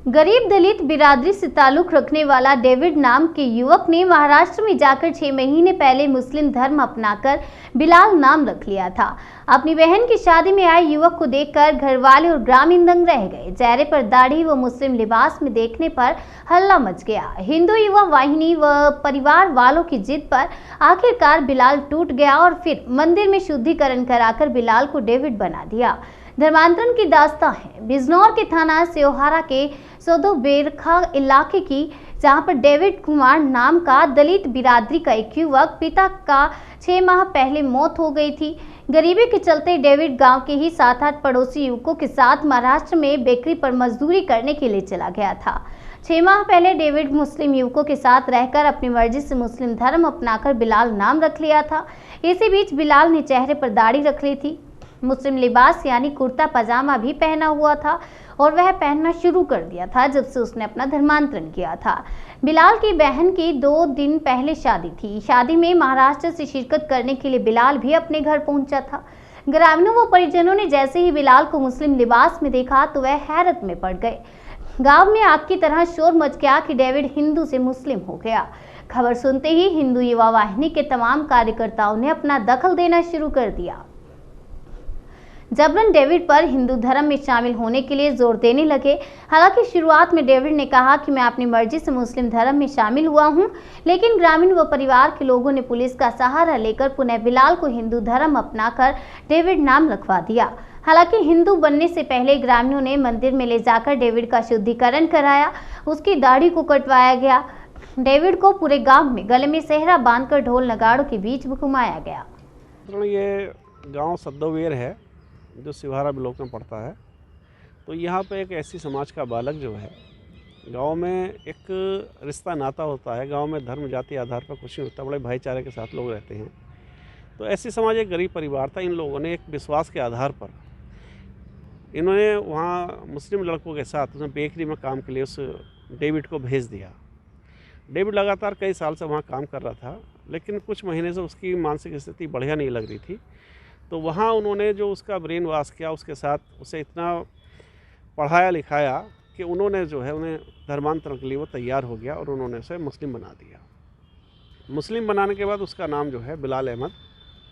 गरीब दलित बिरादरी से ताल्लुक रखने वाला डेविड नाम के युवक ने महाराष्ट्र में जाकर 6 महीने पहले मुस्लिम धर्म अपनाकर बिलाल नाम रख लिया था। अपनी बहन की शादी में आए युवक को देखकर घर वाले और ग्रामीण दंग रह गए। चेहरे पर दाढ़ी व मुस्लिम लिबास में देखने पर हल्ला मच गया। हिंदू युवा वाहिनी व परिवार वालों की जिद पर आखिरकार बिलाल टूट गया और फिर मंदिर में शुद्धिकरण कराकर बिलाल को डेविड बना दिया। धर्मांतरण की दास्तां है बिजनौर के थाना सेओहारा के सोदोबेरखा इलाके की, जहां पर डेविड कुमार नाम का दलित बिरादरी का एक युवक, पिता का 6 माह पहले मौत हो गई थी। गरीबी के चलते डेविड गांव के ही 7-8 पड़ोसी युवकों के साथ महाराष्ट्र में बेकरी पर मजदूरी करने के लिए चला गया था। 6 माह पहले डेविड मुस्लिम युवकों के साथ रहकर अपनी मर्जी से मुस्लिम धर्म अपनाकर बिलाल नाम रख लिया था। इसी बीच बिलाल ने चेहरे पर दाढ़ी रख ली थी, मुस्लिम लिबास यानी कुर्ता पजामा भी पहना हुआ था और वह पहनना शुरू कर दिया था जब से उसने अपना धर्मांतरण किया था। बिलाल की बहन की 2 दिन पहले शादी थी। शादी में महाराष्ट्र से शिरकत करने के लिए बिलाल भी अपने घर पहुंचा था। ग्रामीणों व परिजनों ने जैसे ही बिलाल को मुस्लिम लिबास में देखा तो वह हैरत में पड़ गए। गांव में आग की तरह शोर मच गया कि डेविड हिंदू से मुस्लिम हो गया। खबर सुनते ही हिंदू युवा वाहिनी के तमाम कार्यकर्ताओं ने अपना दखल देना शुरू कर दिया। जबरन डेविड पर हिंदू धर्म में शामिल होने के लिए जोर देने लगे। हालांकि शुरुआत में डेविड ने कहा कि मैं अपनी मर्जी से मुस्लिम धर्म में शामिल हुआ हूं, लेकिन ग्रामीण व परिवार के लोगों ने पुलिस का सहारा लेकर पुनः बिलाल को हिंदू धर्म अपनाकर डेविड नाम रखवा दिया। हालांकि हिंदू बनने से पहले ग्रामीणों ने मंदिर में ले जाकर डेविड का शुद्धिकरण कराया, उसकी दाढ़ी को कटवाया गया। डेविड को पूरे गाँव में गले में सेहरा बांधकर ढोल नगाड़ों के बीच घुमाया गया। ये गाँव सद्दोवेर है जो सेओहारा ब्लॉक में पड़ता है। तो यहाँ पे एक ऐसी समाज का बालक जो है, गांव में एक रिश्ता नाता होता है, गांव में धर्म जाति आधार पर कुछ नहीं होता, बड़े भाईचारे के साथ लोग रहते हैं। तो ऐसी समाज एक गरीब परिवार था। इन लोगों ने एक विश्वास के आधार पर इन्होंने वहाँ मुस्लिम लड़कों के साथ उसने बेकरी में काम के लिए उस डेविड को भेज दिया। डेविड लगातार कई साल से वहाँ काम कर रहा था, लेकिन कुछ महीने से उसकी मानसिक स्थिति बढ़िया नहीं लग रही थी। तो वहाँ उन्होंने जो उसका ब्रेन वॉश किया, उसके साथ उसे इतना पढ़ाया लिखाया कि उन्होंने जो है उन्हें धर्मांतरण के लिए वो तैयार हो गया और उन्होंने उसे मुस्लिम बना दिया। मुस्लिम बनाने के बाद उसका नाम जो है बिलाल अहमद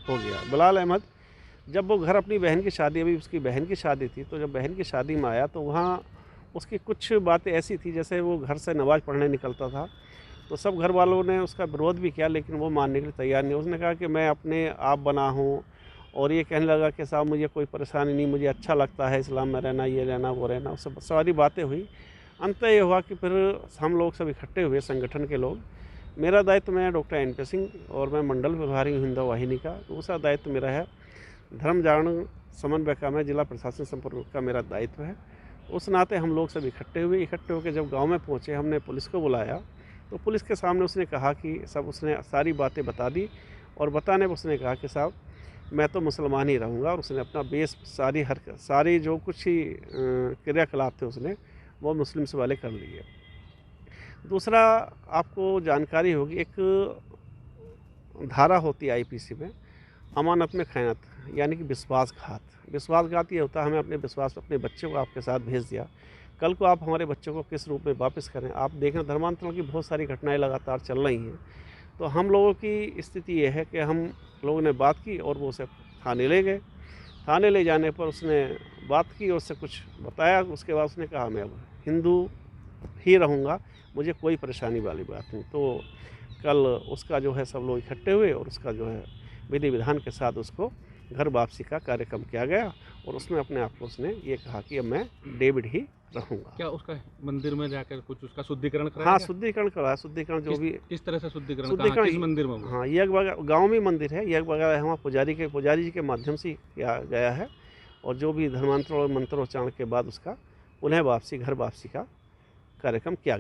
हो गया। बिलाल अहमद जब वो घर अपनी बहन की शादी, अभी उसकी बहन की शादी थी, तो जब बहन की शादी में आया तो वहाँ उसकी कुछ बातें ऐसी थी, जैसे वो घर से नमाज़ पढ़ने निकलता था तो सब घर वालों ने उसका विरोध भी किया, लेकिन वो मानने के लिए तैयार नहीं। उसने कहा कि मैं अपने आप बना हूँ, और ये कहने लगा कि साहब मुझे कोई परेशानी नहीं, मुझे अच्छा लगता है इस्लाम में रहना, ये रहना वो रहना। उससे सारी बातें हुई। अंत ये हुआ कि फिर हम लोग सब इकट्ठे हुए, संगठन के लोग। मेरा दायित्व, मैं डॉक्टर NP सिंह और मैं मंडल प्रभारी हूँ हिंदू वाहिनी का। दूसरा दायित्व मेरा है धर्म जागरण समन्वय का, मैं जिला प्रशासन संपर्क का मेरा दायित्व है। उस नाते हम लोग सब इकट्ठे हुए। इकट्ठे होकर जब गाँव में पहुँचे, हमने पुलिस को बुलाया तो पुलिस के सामने उसने कहा कि सब, उसने सारी बातें बता दी और बताने पर उसने कहा कि साहब मैं तो मुसलमान ही रहूँगा, और उसने अपना बेस सारी हरकत, सारी जो कुछ ही क्रियाकलाप थे उसने वो मुस्लिम से वाले कर लिए। दूसरा आपको जानकारी होगी, एक धारा होती है IPC में, अमानत में खयानत, यानी कि विश्वासघात। विश्वासघात ये होता है, हमें अपने विश्वास, अपने बच्चों को आपके साथ भेज दिया, कल को आप हमारे बच्चों को किस रूप में वापस करें। आप देखें धर्मांतरण की बहुत सारी घटनाएँ लगातार चल रही हैं। तो हम लोगों की स्थिति ये है कि हम लोगों ने बात की और वो उसे थाने ले गए। थाने ले जाने पर उसने बात की और उससे कुछ बताया। उसके बाद उसने कहा मैं अब हिंदू ही रहूँगा, मुझे कोई परेशानी वाली बात नहीं। तो कल उसका जो है सब लोग इकट्ठे हुए और उसका जो है विधि विधान के साथ उसको घर वापसी का कार्यक्रम किया गया और उसमें अपने आप को उसने ये कहा कि अब मैं डेविड ही रहूँगा। क्या उसका मंदिर में जाकर कुछ उसका शुद्धिकरण कराया? हाँ, शुद्धिकरण कराया। शुद्धिकरण जो भी किस तरह से शुद्धिकरण किस मंदिर में? हाँ, यज्ञ वगैरह गाँव में मंदिर है, यज्ञ वगैरह वहाँ पुजारी जी के माध्यम से किया गया है, और जो भी धर्मांतरण और मंत्रोच्चारण के बाद उसका पुनः वापसी, घर वापसी का कार्यक्रम किया गया।